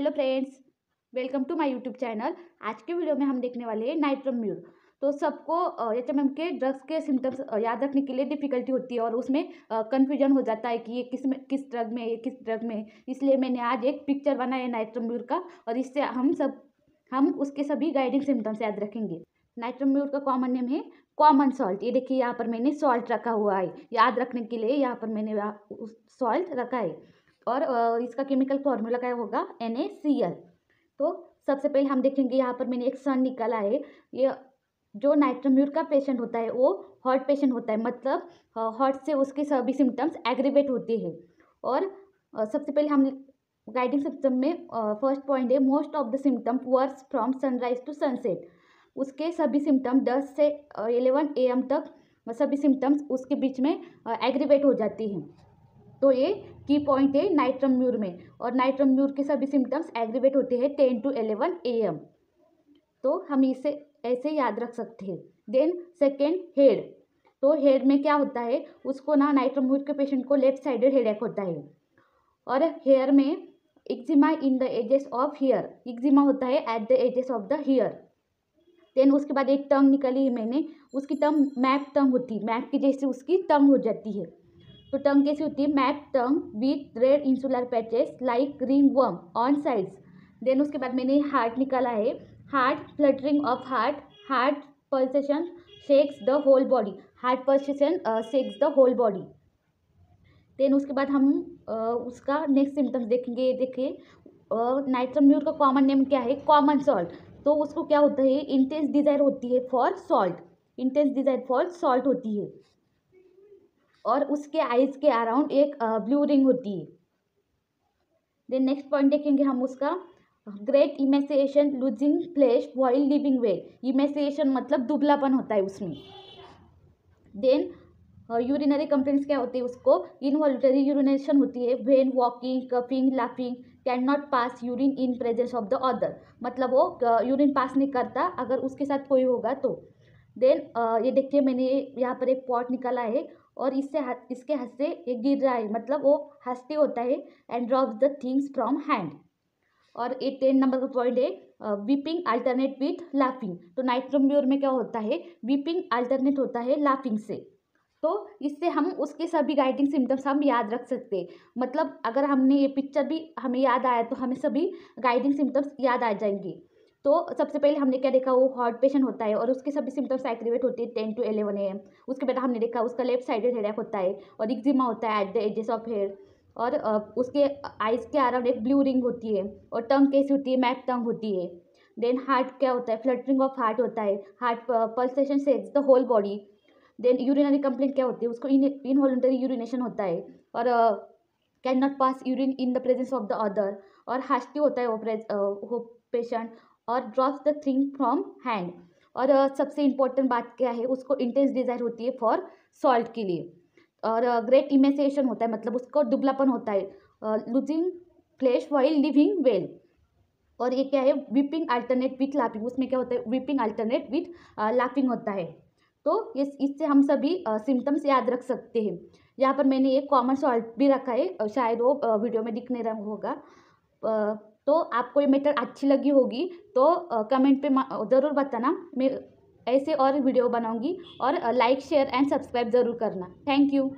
Hello friends, welcome to my YouTube channel. आज के video में हम देखने वाले हैं नाइट्रोम्यूर। तो सबको एचएमएम के ड्रग्स के सिम्टम्स याद रखने के लिए डिफ़िकल्टी होती है और उसमें कन्फ्यूजन हो जाता है कि ये किस ड्रग में, ये किस ड्रग में। इसलिए मैंने आज एक पिक्चर बनाया है नाइट्रोम्यूर का और इससे हम उसके सभी गाइडिंग सिम्टम्स याद रखेंगे। नाइट्रोम्यूर का कॉमन नेम है कॉमन सॉल्ट। ये देखिए, यहाँ पर मैंने सॉल्ट रखा हुआ है याद रखने के लिए। यहाँ पर मैंने सॉल्ट रखा है और इसका केमिकल फॉर्मूला क्या होगा, NaCl। तो सबसे पहले हम देखेंगे, यहाँ पर मैंने एक सन निकाला है। ये जो नाइट्रोम्यूर का पेशेंट होता है वो हार्ट पेशेंट होता है, मतलब हार्ट से उसके सभी सिम्टम्स एग्रीवेट होते हैं। और सबसे पहले हम गाइडिंग सिम्टम में फर्स्ट पॉइंट है most of the symptom worse from sunrise to sunset. उसके सभी सिम्टम 10 से 11 AM तक सभी सिम्टम्स उसके बीच में एग्रीवेट हो जाती हैं। तो ये की पॉइंट है नाइट्रोम्यूर में। और नाइट्रोम्यूर के सभी सिम्टम्स एग्रीवेट होते हैं 10 to 11 AM। तो हम इसे ऐसे याद रख सकते हैं। Then second, head. तो हेड में क्या होता है, उसको ना नाइट्रोम्यूर के पेशेंट को लेफ्ट साइडेड हेडेक होता है। और हेयर में eczema in the edges of hair, eczema होता है at the edges of the hair. Then उसके बाद एक टंग निकाली है मैंने, उसकी टंग मैप टंग होती है, मैप की जैसे उसकी टंग हो जाती है। तो टंग कैसी होती है, map tongue with red insular patches like ringworm on sides. Then उसके बाद मैंने हार्ट निकाला है, heart fluttering of heart, heart pulsation shakes the whole body, heart pulsation shakes the whole body. Then उसके बाद हम उसका नेक्स्ट सिम्टम्स देखेंगे। ये देखिए, नाइट्रोम्यूर का कॉमन नेम क्या है, कॉमन सॉल्ट। तो उसको क्या होता है, इंटेंस डिजायर होती है for salt, intense desire for salt होती है। और उसके आइज के अराउंड एक ब्लू रिंग होती है। देन नेक्स्ट पॉइंट देखेंगे हम उसका, great emaciation losing flash while living well. Emaciation मतलब दुबलापन होता है उसमें। देन यूरिनरी कंप्लेंट्स क्या होती है, उसको इनवॉल्यूटरी यूरिनेशन होती है when walking, coughing, laughing, can not pass urine in presence of the other. मतलब वो यूरिन पास नहीं करता अगर उसके साथ कोई होगा तो। देन ये देखिए, मैंने यहाँ पर एक पॉट निकाला है और इसके हाथ से ये गिर रहा है, मतलब वो हंसते होता है and drops the things from hand. और ये 10 नंबर का पॉइंट है वीपिंग अल्टरनेट विथ लाफिंग। तो नाइट्रोम्यूर में क्या होता है, वीपिंग अल्टरनेट होता है लाफिंग से। तो इससे हम उसके सभी गाइडिंग सिम्टम्स हम याद रख सकते हैं। मतलब अगर हमने ये पिक्चर भी हमें याद आया तो हमें सभी गाइडिंग सिम्टम्स याद आ जाएंगे। तो सबसे पहले हमने क्या देखा, वो हार्ट पेशेंट होता है और उसके सभी सिम्टम्स एक्टिवेट होते हैं 10 to 11 AM। उसके बाद हमने देखा उसका लेफ्ट साइडेड हेडेक होता है और एक्जिमा होता है at the edges of hair. और उसके आइज के अराउंड एक ब्लू रिंग होती है और टंग कैसी होती है, मैप टंग होती है। देन हार्ट क्या होता है, फ्लटरिंग ऑफ हार्ट होता है, heart pulsation shakes the whole body. Then urinary complaint क्या होती है, उसको इनवॉलंटरी यूरिनेशन होता है और can not pass urine in the presence of the other. और हास्टी होता है वो पेशेंट और drops the thing from hand. और सबसे इम्पोर्टेंट बात क्या है, उसको इंटेंस डिजायर होती है फॉर सॉल्ट के लिए। और ग्रेट इमेसिएशन होता है, मतलब उसको दुबलापन होता है, losing flash while living well. और ये क्या है, वीपिंग अल्टरनेट विथ लाफिंग। उसमें क्या होता है, वीपिंग अल्टरनेट विथ लाफिंग होता है। तो इससे हम सभी सिम्टम्स याद रख सकते हैं। यहाँ पर मैंने एक कॉमन सॉल्ट भी रखा है, शायद वो वीडियो में दिखने रहा होगा। तो आपको ये मेथड अच्छी लगी होगी तो कमेंट पे ज़रूर बताना। मैं ऐसे और वीडियो बनाऊंगी। और लाइक, शेयर एंड सब्सक्राइब ज़रूर करना। Thank you.